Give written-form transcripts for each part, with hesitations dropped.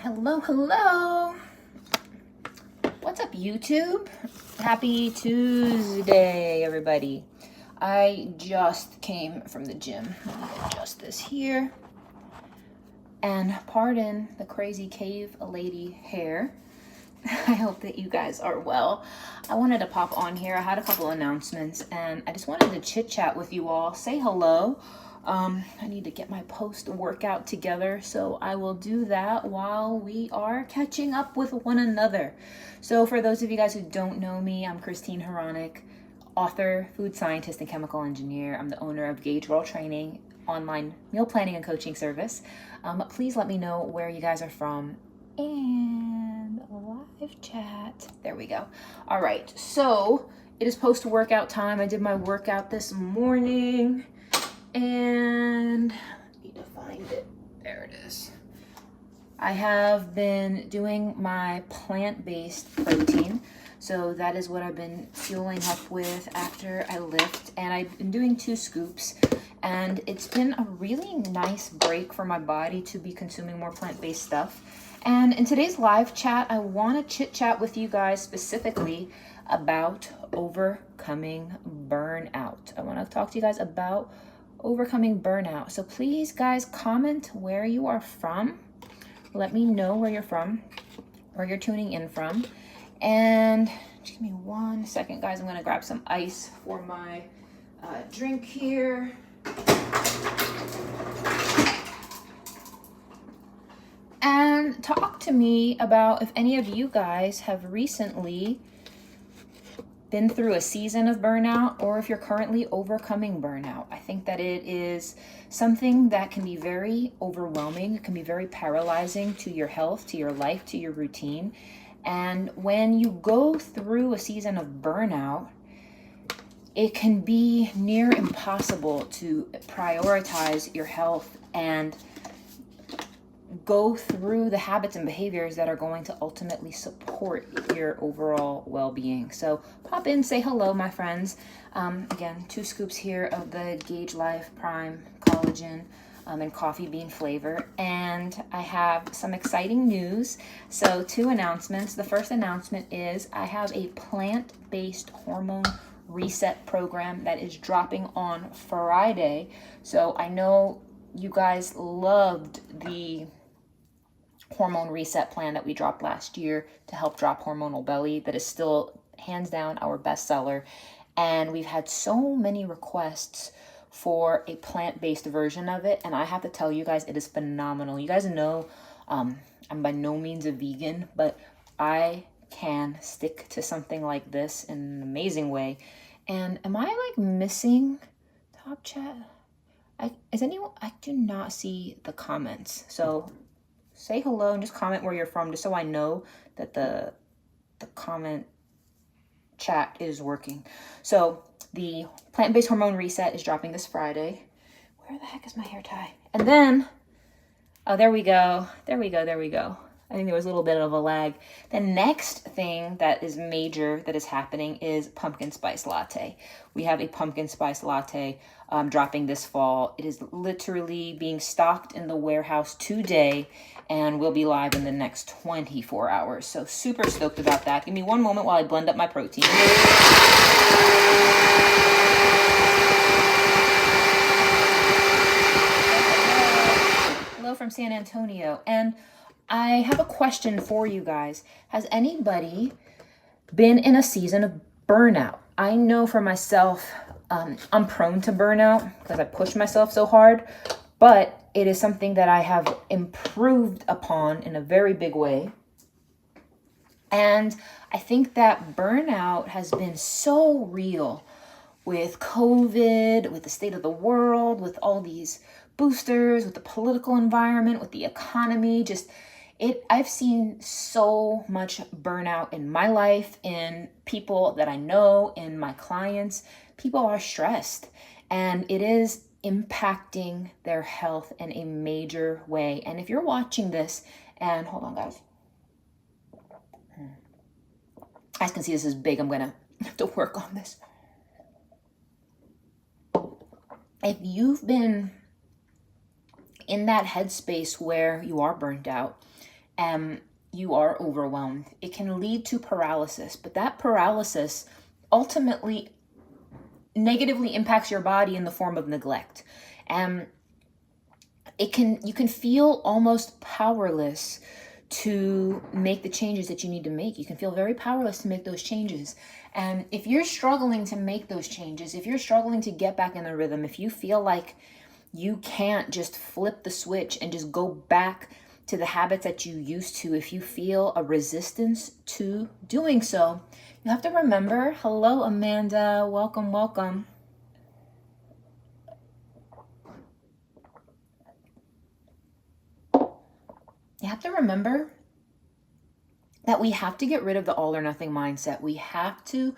Hello. What's up, YouTube? Happy Tuesday, everybody. I just came from the gym. Let me adjust this here. And pardon the crazy cave lady hair. I hope that you guys are well. I wanted to pop on here. I had a couple announcements and I just wanted to chit chat with you all, say hello. I need to get my post workout together, so I will do that while we are catching up with one another. So for those of you guys who don't know me, I'm Christine Hronik, author, food scientist, and chemical engineer. I'm the owner of Gauge World Training, online meal planning and coaching service. Please let me know where you guys are from and live chat. There we go. All right, so it is post-workout time. I did my workout this morning. And I need to find it. There it is. I have been doing my plant-based protein. So that is what I've been fueling up with after I lift. And I've been doing 2 scoops. And it's been a really nice break for my body to be consuming more plant-based stuff. And in today's live chat, I want to chit-chat with you guys specifically about overcoming burnout. I want to talk to you guys about overcoming burnout. So please, guys, comment where you are from. Let me know where you're from, where you're tuning in from. And just give me 1 second, guys. I'm gonna grab some ice for my drink here. And talk to me about if any of you guys have recently been through a season of burnout, or if you're currently overcoming burnout. I think that it is something that can be very overwhelming. It can be very paralyzing to your health, to your life, to your routine. And when you go through a season of burnout, it can be near impossible to prioritize your health and go through the habits and behaviors that are going to ultimately support your overall well-being. So pop in, say hello, my friends. Again, 2 scoops here of the Gauge Life Prime Collagen and coffee bean flavor. And I have some exciting news. So 2 announcements. The first announcement is I have a plant-based hormone reset program that is dropping on Friday. So I know you guys loved the hormone reset plan that we dropped last year to help drop hormonal belly. That is still hands down our bestseller. And we've had so many requests for a plant-based version of it. And I have to tell you guys, it is phenomenal. You guys know I'm by no means a vegan, but I can stick to something like this in an amazing way. And am I like missing top chat? I do not see the comments. So say hello and just comment where you're from, just so I know that the comment chat is working. So the plant-based hormone reset is dropping this Friday. Where the heck is my hair tie? And then, oh, there we go. There we go. I think there was a little bit of a lag. The next thing that is major that is happening is pumpkin spice latte. We have a pumpkin spice latte dropping this fall. It is literally being stocked in the warehouse today and will be live in the next 24 hours. So super stoked about that. Give me 1 moment while I blend up my protein. Hello from San Antonio. And I have a question for you guys. Has anybody been in a season of burnout? I know for myself, I'm prone to burnout because I push myself so hard, but it is something that I have improved upon in a very big way. And I think that burnout has been so real with COVID, with the state of the world, with all these boosters, with the political environment, with the economy, I've seen so much burnout in my life, in people that I know, in my clients. People are stressed, and it is impacting their health in a major way. And if you're watching this, and hold on, guys. As you can see, this is big. I'm gonna have to work on this. If you've been in that headspace where you are burnt out and you are overwhelmed, it can lead to paralysis. But that paralysis ultimately negatively impacts your body in the form of neglect. And you can feel almost powerless to make the changes that you need to make. You can feel very powerless to make those changes. And if you're struggling to make those changes, if you're struggling to get back in the rhythm, if you feel like you can't just flip the switch and just go back to the habits that you used to, if you feel a resistance to doing so, you have to remember, hello, Amanda, welcome, welcome. You have to remember that we have to get rid of the all or nothing mindset. We have to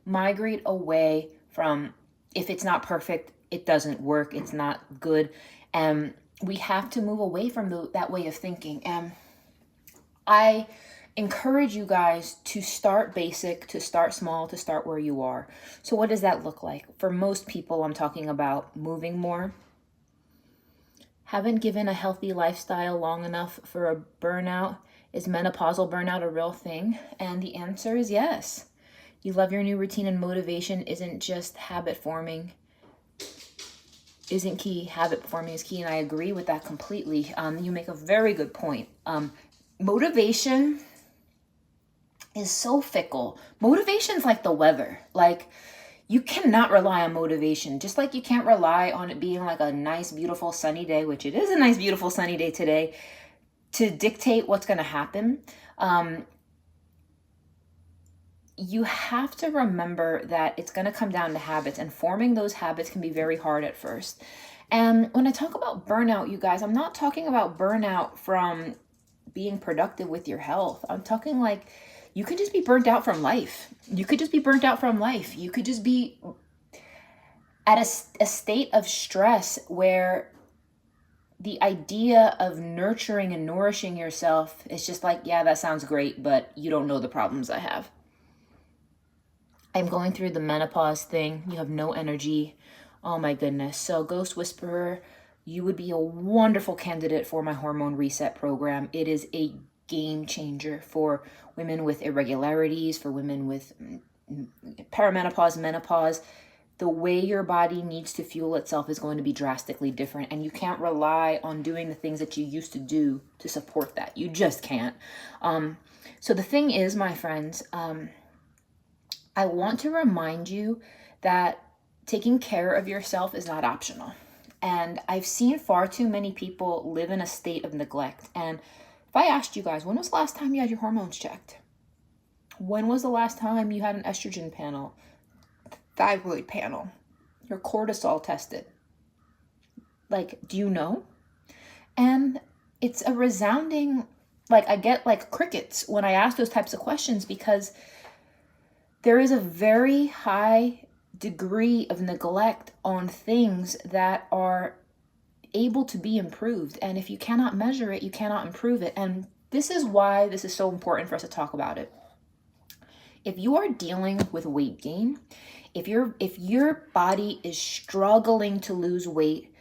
migrate away from, if it's not perfect, it doesn't work, it's not good. And we have to move away from that way of thinking. And I encourage you guys to start basic, to start small, to start where you are. So what does that look like? For most people, I'm talking about moving more. Haven't given a healthy lifestyle long enough for a burnout. Is menopausal burnout a real thing? And the answer is yes. You love your new routine and motivation isn't just habit forming. Isn't key. Habit forming is key, and I agree with that completely. You make a very good point. Motivation is so fickle. Motivation's like the weather. Like, you cannot rely on motivation, just like you can't rely on it being like a nice, beautiful, sunny day, which it is a nice, beautiful, sunny day today, to dictate what's going to happen. You have to remember that it's going to come down to habits, and forming those habits can be very hard at first. And when I talk about burnout, you guys, I'm not talking about burnout from being productive with your health. I'm talking like you could just be burnt out from life. You could just be burnt out from life. You could just be at a state of stress where the idea of nurturing and nourishing yourself is just like, yeah, that sounds great, but you don't know the problems I have. I'm going through the menopause thing. You have no energy. Oh my goodness. So Ghost Whisperer, you would be a wonderful candidate for my hormone reset program. It is a game changer for women with irregularities, for women with perimenopause, menopause. The way your body needs to fuel itself is going to be drastically different, and you can't rely on doing the things that you used to do to support that. You just can't. So the thing is, my friends, I want to remind you that taking care of yourself is not optional. And I've seen far too many people live in a state of neglect. And if I asked you guys, when was the last time you had your hormones checked? When was the last time you had an estrogen panel, thyroid panel, your cortisol tested? Like, do you know? And it's a resounding, like, I get like crickets when I ask those types of questions, because there is a very high degree of neglect on things that are able to be improved. And if you cannot measure it, you cannot improve it. And this is why this is so important for us to talk about it. If you are dealing with weight gain, if your body is struggling to lose weight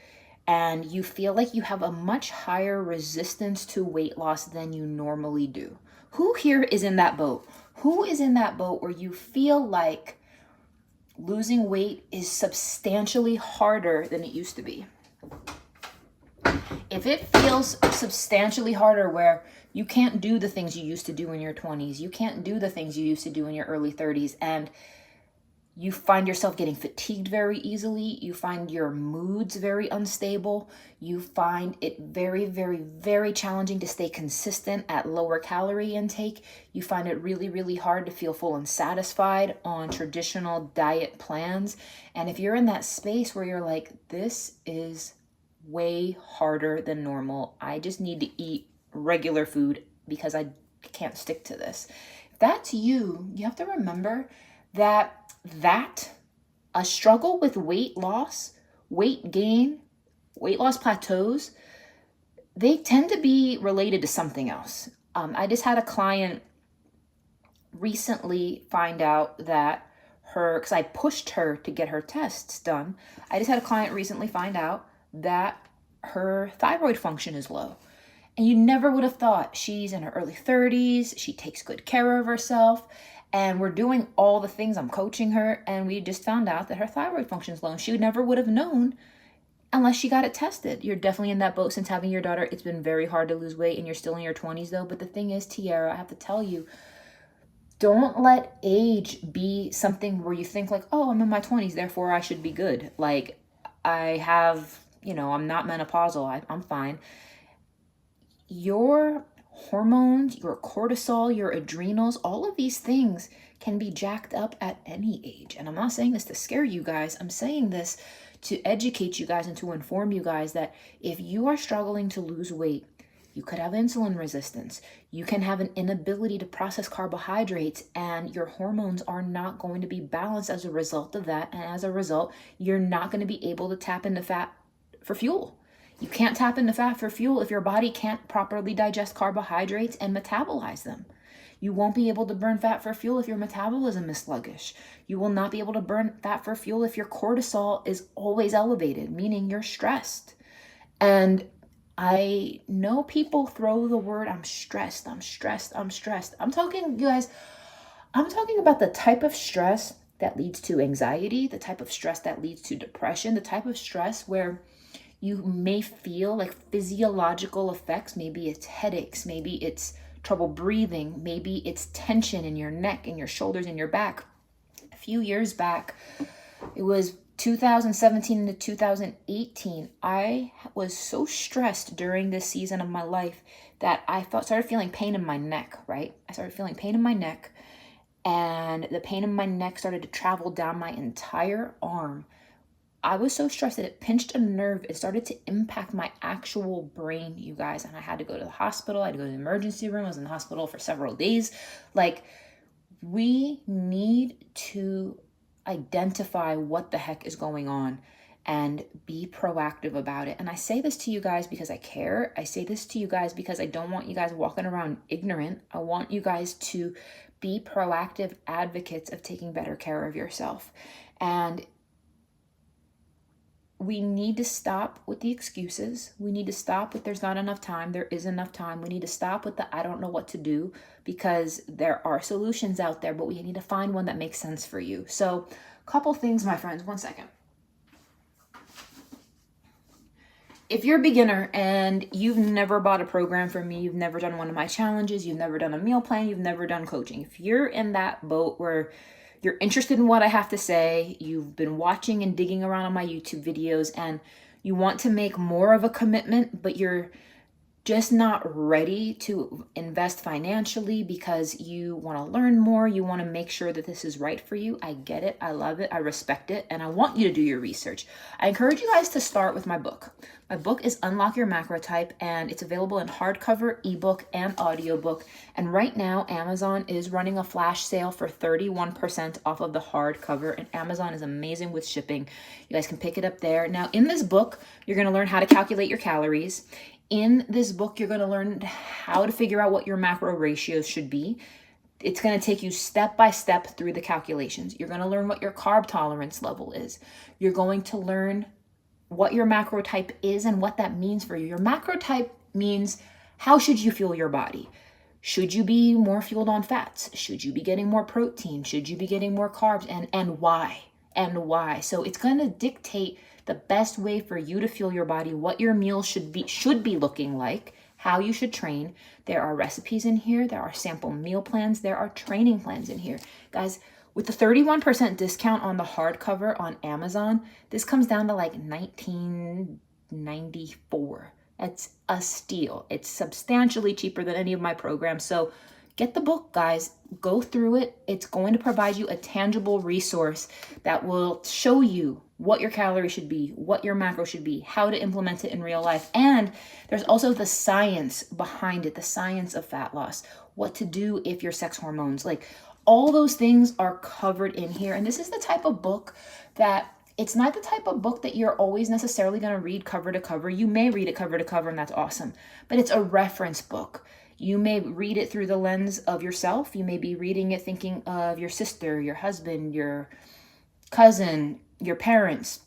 and you feel like you have a much higher resistance to weight loss than you normally do, who here is in that boat? Who is in that boat where you feel like losing weight is substantially harder than it used to be? If it feels substantially harder, where you can't do the things you used to do in your 20s, you can't do the things you used to do in your early 30s, and you find yourself getting fatigued very easily, you find your moods very unstable, you find it very, very, very challenging to stay consistent at lower calorie intake, you find it really, really hard to feel full and satisfied on traditional diet plans. And if you're in that space where you're like, this is way harder than normal, I just need to eat regular food because I can't stick to this. If that's you, you have to remember that a struggle with weight loss, weight gain, weight loss plateaus, they tend to be related to something else. I just had a client recently find out that because I pushed her to get her tests done, I just had a client recently find out that her thyroid function is low. And you never would have thought she's in her early 30s, she takes good care of herself, and we're doing all the things. I'm coaching her, and we just found out that her thyroid function is low. She never would have known unless she got it tested. You're definitely in that boat since having your daughter. It's been very hard to lose weight, and you're still in your 20s though. But the thing is, Tiara, I have to tell you, don't let age be something where you think like, oh, I'm in my 20s, therefore I should be good. Like, I have, I'm not menopausal, I'm fine. Your hormones, your cortisol, your adrenals, all of these things can be jacked up at any age. And I'm not saying this to scare you guys. I'm saying this to educate you guys and to inform you guys that if you are struggling to lose weight, you could have insulin resistance. You can have an inability to process carbohydrates, and your hormones are not going to be balanced as a result of that. And as a result, you're not going to be able to tap into fat for fuel. You can't tap into fat for fuel if your body can't properly digest carbohydrates and metabolize them. You won't be able to burn fat for fuel if your metabolism is sluggish. You will not be able to burn fat for fuel if your cortisol is always elevated, meaning you're stressed. And I know people throw the word, I'm stressed. I'm talking, you guys, I'm talking about the type of stress that leads to anxiety, the type of stress that leads to depression, the type of stress where you may feel like physiological effects. Maybe it's headaches, maybe it's trouble breathing, maybe it's tension in your neck and your shoulders and your back. A few years back, it was 2017 to 2018, I was so stressed during this season of my life that I started feeling pain in my neck, right? I started feeling pain in my neck, and the pain in my neck started to travel down my entire arm. I was so stressed that it pinched a nerve. It started to impact my actual brain, you guys, and I had to go to the hospital. I had to go to the emergency room. I was in the hospital for several days. Like, we need to identify what the heck is going on and be proactive about it. And I say this to you guys because I care. I say this to you guys because I don't want you guys walking around ignorant. I want you guys to be proactive advocates of taking better care of yourself. And we need to stop with the excuses. We need to stop with there's not enough time. There is enough time. We need to stop with the I don't know what to do, because there are solutions out there, but we need to find one that makes sense for you. So, a couple things, my friends. One second. If you're a beginner and you've never bought a program from me, you've never done one of my challenges, you've never done a meal plan, you've never done coaching. If you're in that boat where you're interested in what I have to say, you've been watching and digging around on my YouTube videos, and you want to make more of a commitment, but you're just not ready to invest financially because you want to learn more, you want to make sure that this is right for you, I get it, I love it, I respect it, and I want you to do your research. I encourage you guys to start with my book. My book is Unlock Your Macrotype, and it's available in hardcover, ebook, and audiobook. And right now, Amazon is running a flash sale for 31% off of the hardcover, and Amazon is amazing with shipping. You guys can pick it up there. Now, in this book, you're going to learn how to calculate your calories. In this book, you're going to learn how to figure out what your macro ratios should be. It's going to take you step by step through the calculations. You're going to learn what your carb tolerance level is. You're going to learn what your macro type is and what that means for you. Your macro type means how should you fuel your body? Should you be more fueled on fats? Should you be getting more protein? Should you be getting more carbs? And why? And why? So it's going to dictate the best way for you to fuel your body, what your meals should be looking like, how you should train. There are recipes in here. There are sample meal plans. There are training plans in here. Guys, with the 31% discount on the hardcover on Amazon, this comes down to like $19.94. That's a steal. It's substantially cheaper than any of my programs. So get the book, guys. Go through it. It's going to provide you a tangible resource that will show you what your calories should be, what your macro should be, how to implement it in real life. And there's also the science behind it, the science of fat loss, what to do if your sex hormones, like all those things are covered in here. And this is the type of book that it's not the type of book that you're always necessarily going to read cover to cover. You may read it cover to cover, and that's awesome, but it's a reference book. You may read it through the lens of yourself. You may be reading it thinking of your sister, your husband, your cousin, your parents.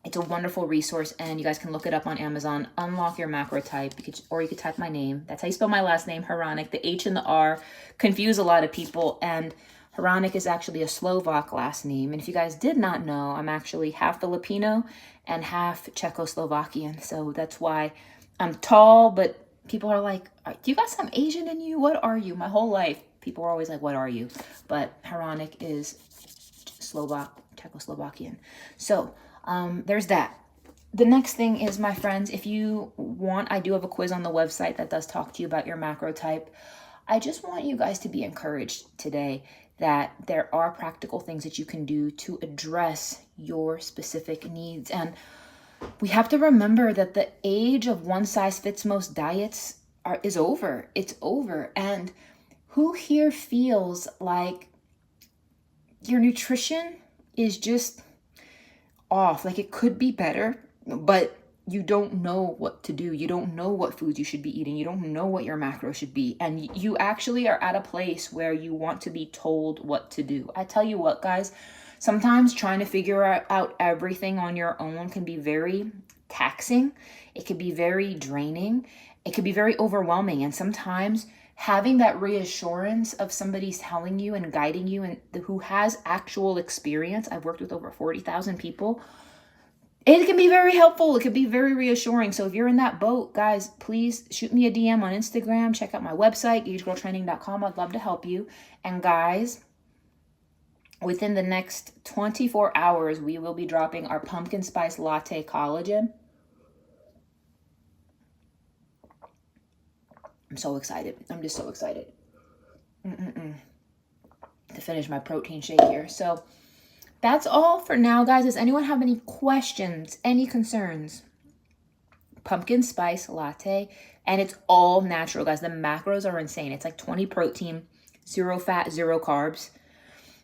It's a wonderful resource, and you guys can look it up on Amazon. Unlock Your Macro Type, or you could type my name. That's how you spell my last name, Hranek. The H and the R confuse a lot of people, and Hranek is actually a Slovak last name. And if you guys did not know, I'm actually half Filipino and half Czechoslovakian. So that's why I'm tall, but people are like, do you got some Asian in you? What are you? My whole life, people are always like, what are you? But Hranek is Slovak, Czechoslovakian. So there's that. The next thing is, my friends, if you want, I do have a quiz on the website that does talk to you about your macro type. I just want you guys to be encouraged today that there are practical things that you can do to address your specific needs. And we have to remember that the age of one size fits most diets is over. It's over. And who here feels like your nutrition is just off, like it could be better, but you don't know what to do? You don't know what foods you should be eating. You don't know what your macro should be. And you actually are at a place where you want to be told what to do. I tell you what, guys, sometimes trying to figure out everything on your own can be very taxing. It can be very draining. It can be very overwhelming. And sometimes having that reassurance of somebody telling you and guiding you, and who has actual experience, I've worked with over 40,000 people, it can be very helpful. It can be very reassuring. So if you're in that boat, guys, please shoot me a DM on Instagram. Check out my website, gagegirltraining.com. I'd love to help you. And guys, within the next 24 hours, we will be dropping our pumpkin spice latte collagen. I'm so excited. I'm just so excited to finish my protein shake here. So that's all for now, guys. Does anyone have any questions, any concerns? Pumpkin spice latte, and it's all natural, guys. The macros are insane. It's like 20 protein, 0 fat, 0 carbs.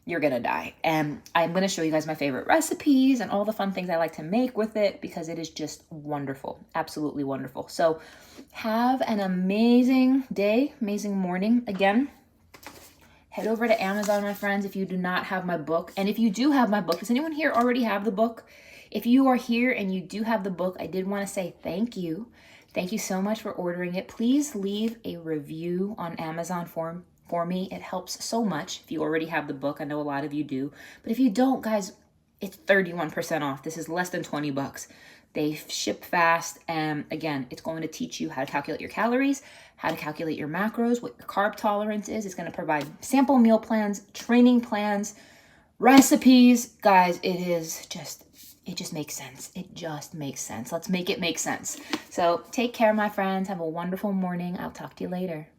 You're gonna die. And I'm gonna show you guys my favorite recipes and all the fun things I like to make with it, because it is just wonderful, absolutely wonderful. So have an amazing day, amazing morning. Again, head over to Amazon, my friends, if you do not have my book. And if you do have my book, does anyone here already have the book? If you are here and you do have the book, I did want to say thank you. Thank you so much for ordering it. Please leave a review on Amazon for me. It helps so much if you already have the book. I know a lot of you do. But if you don't, guys, it's 31% off. This is less than 20 bucks. They ship fast. And again, it's going to teach you how to calculate your calories, how to calculate your macros, what your carb tolerance is. It's going to provide sample meal plans, training plans, recipes. Guys, it just makes sense. It just makes sense. Let's make it make sense. So take care, my friends. Have a wonderful morning. I'll talk to you later.